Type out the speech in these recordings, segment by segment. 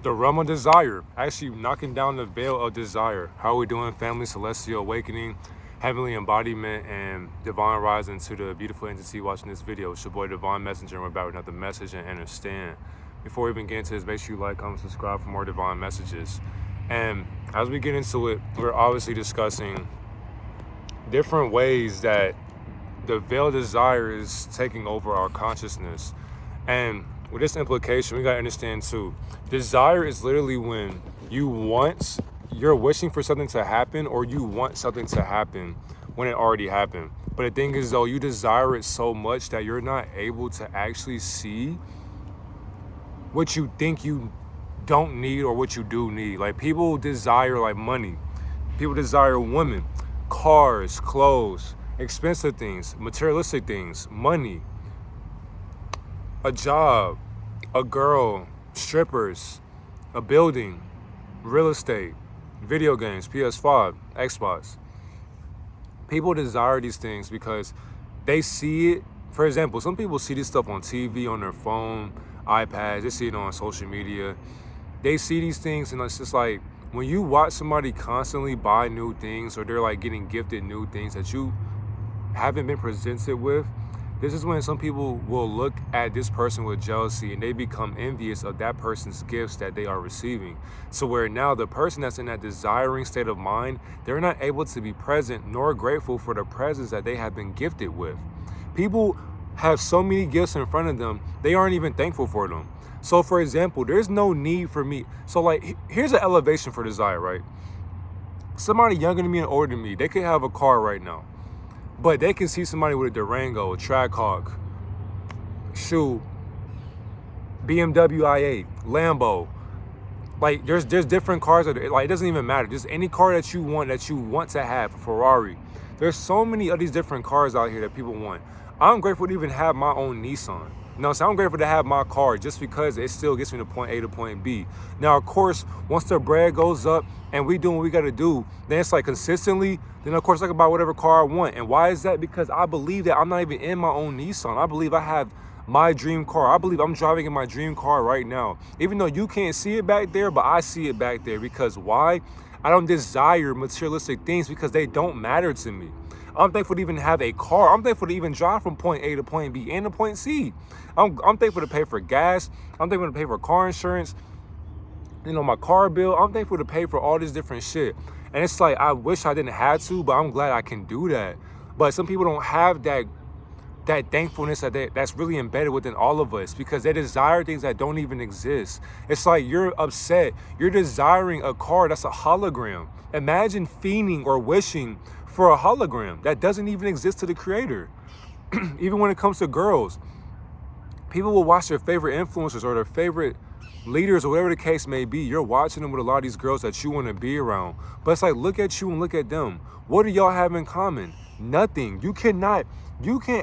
the realm of desire, actually knocking down the veil of desire. How are we doing, family? Celestial awakening, heavenly embodiment, and divine rising to the beautiful entity watching this video. It's your boy, Divine Messenger, and we're back with another message and understand. Before we even get into this, make sure you like, comment, subscribe for more divine messages. And as we get into it, we're obviously discussing different ways that the veil of desire is taking over our consciousness. And with this implication, we gotta understand too, desire is literally when you're wishing for something to happen, or you want something to happen when it already happened. But the thing is though, you desire it so much that you're not able to actually see what you think you don't need or what you do need. Like, people desire like money. People desire women, cars, clothes, expensive things, materialistic things, money, a job, a girl, strippers, a building, real estate, video games, PS5, Xbox. People desire these things because they see it. For example, some people see this stuff on TV, on their phone, iPads, they see it on social media. They see these things, and it's just like, when you watch somebody constantly buy new things, or they're like getting gifted new things that you haven't been presented with, this is when some people will look at this person with jealousy, and they become envious of that person's gifts that they are receiving. So where now the person that's in that desiring state of mind, they're not able to be present nor grateful for the presents that they have been gifted with. People have so many gifts in front of them, they aren't even thankful for them. So for example, there's no need for me. So like, here's an elevation for desire, right? Somebody younger than me and older than me, they could have a car right now, but they can see somebody with a Durango, a Trackhawk, BMW i8, Lambo. Like, there's different cars that, like, it doesn't even matter. Just any car that you want to have, a Ferrari. There's so many of these different cars out here that people want. I'm grateful to even have my own Nissan. So I'm grateful to have my car just because it still gets me to point A to point B. Now, of course, once the bread goes up and we do what we got to do, then it's like consistently, then of course I can buy whatever car I want. And why is that? Because I believe that I'm not even in my own Nissan. I believe I have my dream car. I believe I'm driving in my dream car right now. Even though you can't see it back there, but I see it back there. Because why? I don't desire materialistic things because they don't matter to me. I'm thankful to even have a car. I'm thankful to even drive from point A to point B and to point C. I'm thankful to pay for gas. I'm thankful to pay for car insurance, my car bill. I'm thankful to pay for all this different shit. And it's like, I wish I didn't have to, but I'm glad I can do that. But some people don't have that thankfulness that's really embedded within all of us, because they desire things that don't even exist. It's like, you're upset. You're desiring a car that's a hologram. Imagine fiending or wishing for a hologram that doesn't even exist to the creator. Even when it comes to girls, people will watch their favorite influencers or their favorite leaders or whatever the case may be. You're watching them with a lot of these girls that you want to be around. But it's like, look at you and look at them. What do y'all have in common? Nothing. You can't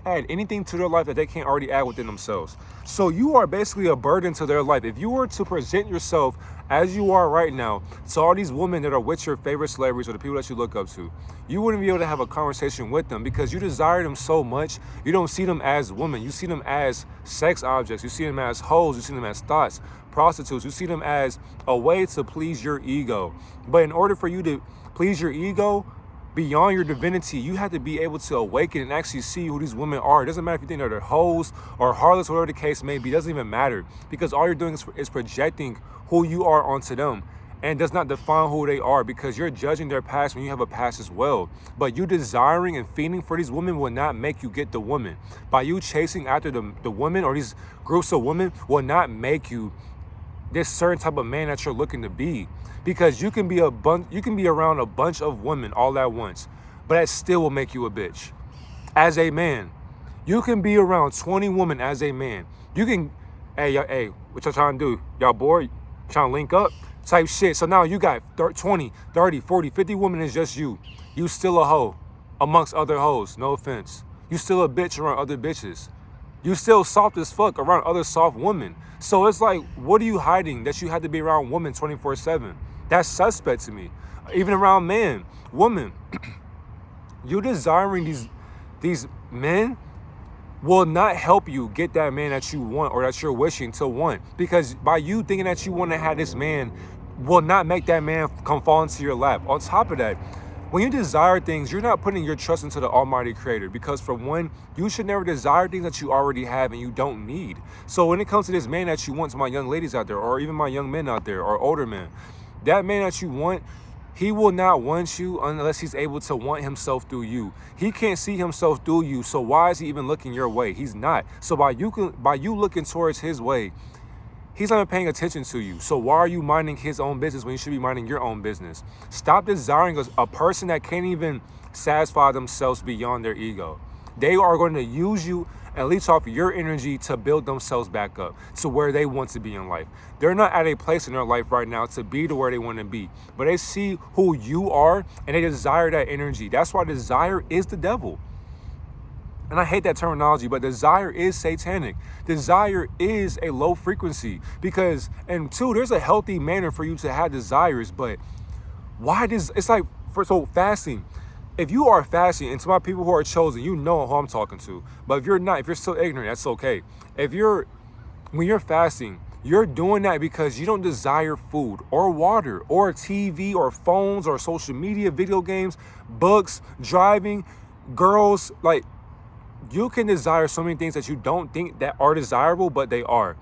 add anything to their life that they can't already add within themselves. So you are basically a burden to their life. If you were to present yourself as you are right now to all these women that are with your favorite celebrities or the people that you look up to, you wouldn't be able to have a conversation with them because you desire them so much. You don't see them as women. You see them as sex objects. You see them as hoes. You see them as thoughts, prostitutes. You see them as a way to please your ego. But in order for you to please your ego beyond your divinity, you have to be able to awaken and actually see who these women are. It doesn't matter if you think they're hoes or harlots, whatever the case may be. It doesn't even matter, because all you're doing is projecting who you are onto them, and does not define who they are, because you're judging their past when you have a past as well. But you desiring and feeding for these women will not make you get the woman. By you chasing after the women or these groups of women will not make you this certain type of man that you're looking to be. Because you can be around a bunch of women all at once, but that still will make you a bitch. As a man, you can be around 20 women as a man. You can, hey, what y'all trying to do? Y'all bored? Trying to link up? Type shit. So now you got 20, 30, 40, 50 women is just you. You still a hoe amongst other hoes. No offense. You still a bitch around other bitches. You still soft as fuck around other soft women. So it's like, what are you hiding that you had to be around women 24/7? That's suspect to me. Even around men, women. You desiring these men will not help you get that man that you want or that you're wishing to want. Because by you thinking that you want to have this man will not make that man come fall into your lap. On top of that, when you desire things, you're not putting your trust into the Almighty Creator, because for one, you should never desire things that you already have and you don't need. So when it comes to this man that you want, to my young ladies out there, or even my young men out there, or older men, that man that you want, he will not want you unless he's able to want himself through you. He can't see himself through you, so why is he even looking your way? He's not. So by you looking towards his way, he's not even paying attention to you. So why are you minding his own business when you should be minding your own business? Stop desiring a person that can't even satisfy themselves beyond their ego. They are going to use you and leech off your energy to build themselves back up to where they want to be in life. They're not at a place in their life right now to be to where they want to be, but they see who you are and they desire that energy. That's why desire is the devil. And I hate that terminology, but desire is satanic. Desire is a low frequency because, and two, there's a healthy manner for you to have desires, but why does, it's like, so fasting, if you are fasting, and to my people who are chosen, you know who I'm talking to, but if you're not, if you're still ignorant, that's okay. When you're fasting, you're doing that because you don't desire food or water or TV or phones or social media, video games, books, driving, girls, like, you can desire so many things that you don't think that are desirable, but they are.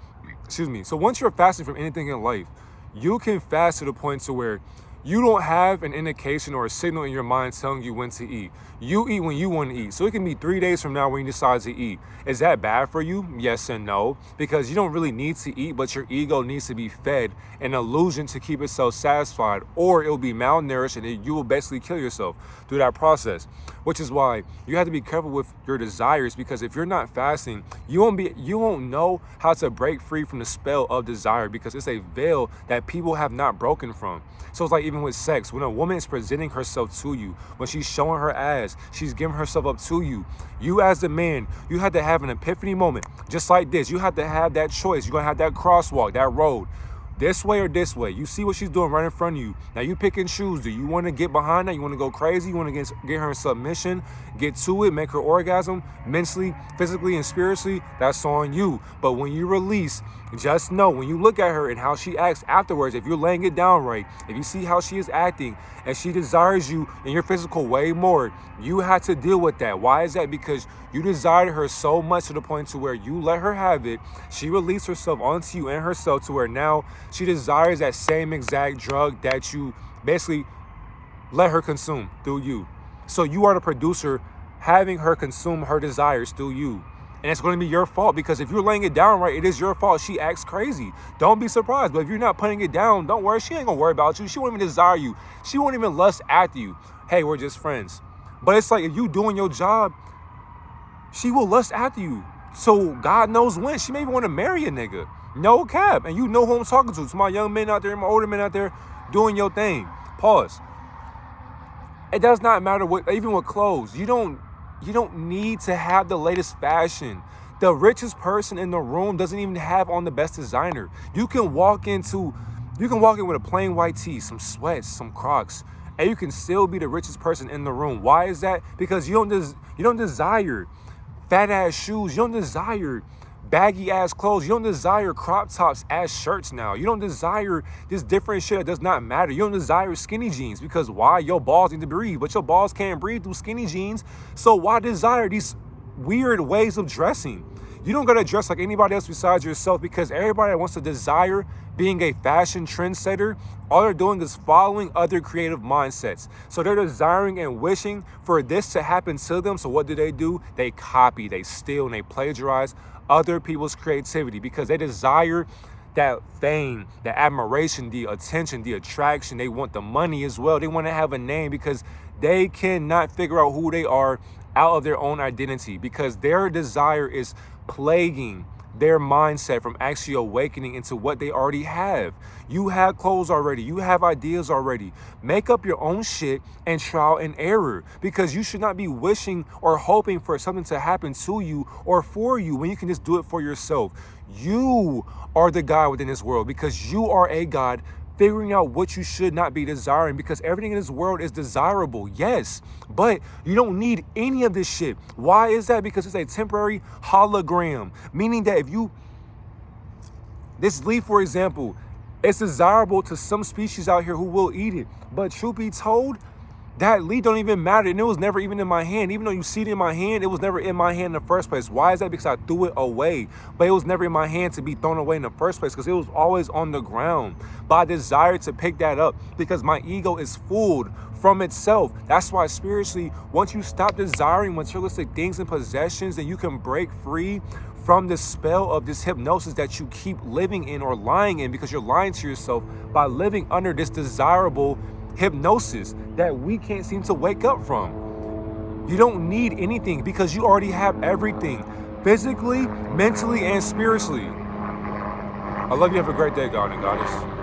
Excuse me. So once you're fasting from anything in life, you can fast to the point to where you don't have an indication or a signal in your mind telling you when to eat. You eat when you want to eat. So it can be 3 days from now when you decide to eat. Is that bad for you? Yes and no. Because you don't really need to eat, but your ego needs to be fed an illusion to keep itself satisfied, or it will be malnourished and you will basically kill yourself through that process. Which is why you have to be careful with your desires, because if you're not fasting, you won't know how to break free from the spell of desire, because it's a veil that people have not broken from. So it's like even with sex, when a woman is presenting herself to you, when she's showing her ass, she's giving herself up to you. You as the man, you had to have an epiphany moment, just like this. You have to have that choice. You're gonna have that crosswalk, that road. This way or this way. You see what she's doing right in front of you. Now you pick and choose. Do you want to get behind that? You want to go crazy? You want to get her in submission? Get to it, make her orgasm mentally, physically, and spiritually? That's on you. But when you release, just know when you look at her and how she acts afterwards, if you're laying it down right, if you see how she is acting and she desires you in your physical way more, you have to deal with that. Why is that? Because you desired her so much to the point to where you let her have it. She released herself onto you and herself to where now she desires that same exact drug that you basically let her consume through you. So you are the producer having her consume her desires through you. And it's going to be your fault, because if you're laying it down right, it is your fault. She acts crazy. Don't be surprised. But if you're not putting it down, don't worry. She ain't going to worry about you. She won't even desire you. She won't even lust after you. Hey, we're just friends. But it's like if you doing your job, she will lust after you. So God knows when. She may even want to marry a nigga. No cap. And you know who I'm talking to. To my young men out there, my older men out there, doing your thing. Pause. It does not matter what, even with clothes. You don't need to have the latest fashion. The richest person in the room doesn't even have on the best designer. You can walk in with a plain white tee, some sweats, some Crocs, and you can still be the richest person in the room. Why is that? Because you don't desire fat ass shoes. You don't desire baggy ass clothes. You don't desire crop tops as shirts now. You don't desire this different shit that does not matter. You don't desire skinny jeans, because why? Your balls need to breathe, but your balls can't breathe through skinny jeans. So why desire these weird ways of dressing? You don't gotta dress like anybody else besides yourself, because everybody that wants to desire being a fashion trendsetter, all they're doing is following other creative mindsets. So they're desiring and wishing for this to happen to them. So what do? They copy, they steal, and they plagiarize other people's creativity, because they desire that fame, the admiration, the attention, the attraction. They want the money as well. They want to have a name, because they cannot figure out who they are out of their own identity, because their desire is plaguing their mindset from actually awakening into what they already have. You have clothes already. You have ideas already. Make up your own shit and trial and error, because you should not be wishing or hoping for something to happen to you or for you when you can just do it for yourself. You are the God within this world, because you are a God figuring out what you should not be desiring, because everything in this world is desirable, yes, but you don't need any of this shit. Why is that? Because it's a temporary hologram, meaning that if you, this leaf, for example, it's desirable to some species out here who will eat it, but truth be told, that leaf don't even matter, and it was never even in my hand. Even though you see it in my hand, it was never in my hand in the first place. Why is that? Because I threw it away. But it was never in my hand to be thrown away in the first place, because it was always on the ground. But I desire to pick that up because my ego is fooled from itself. That's why spiritually, once you stop desiring materialistic things and possessions, then you can break free from the spell of this hypnosis that you keep living in or lying in, because you're lying to yourself by living under this desirable hypnosis that we can't seem to wake up from. You don't need anything because you already have everything, physically, mentally, and spiritually. I love you. Have a great day, God and Goddess.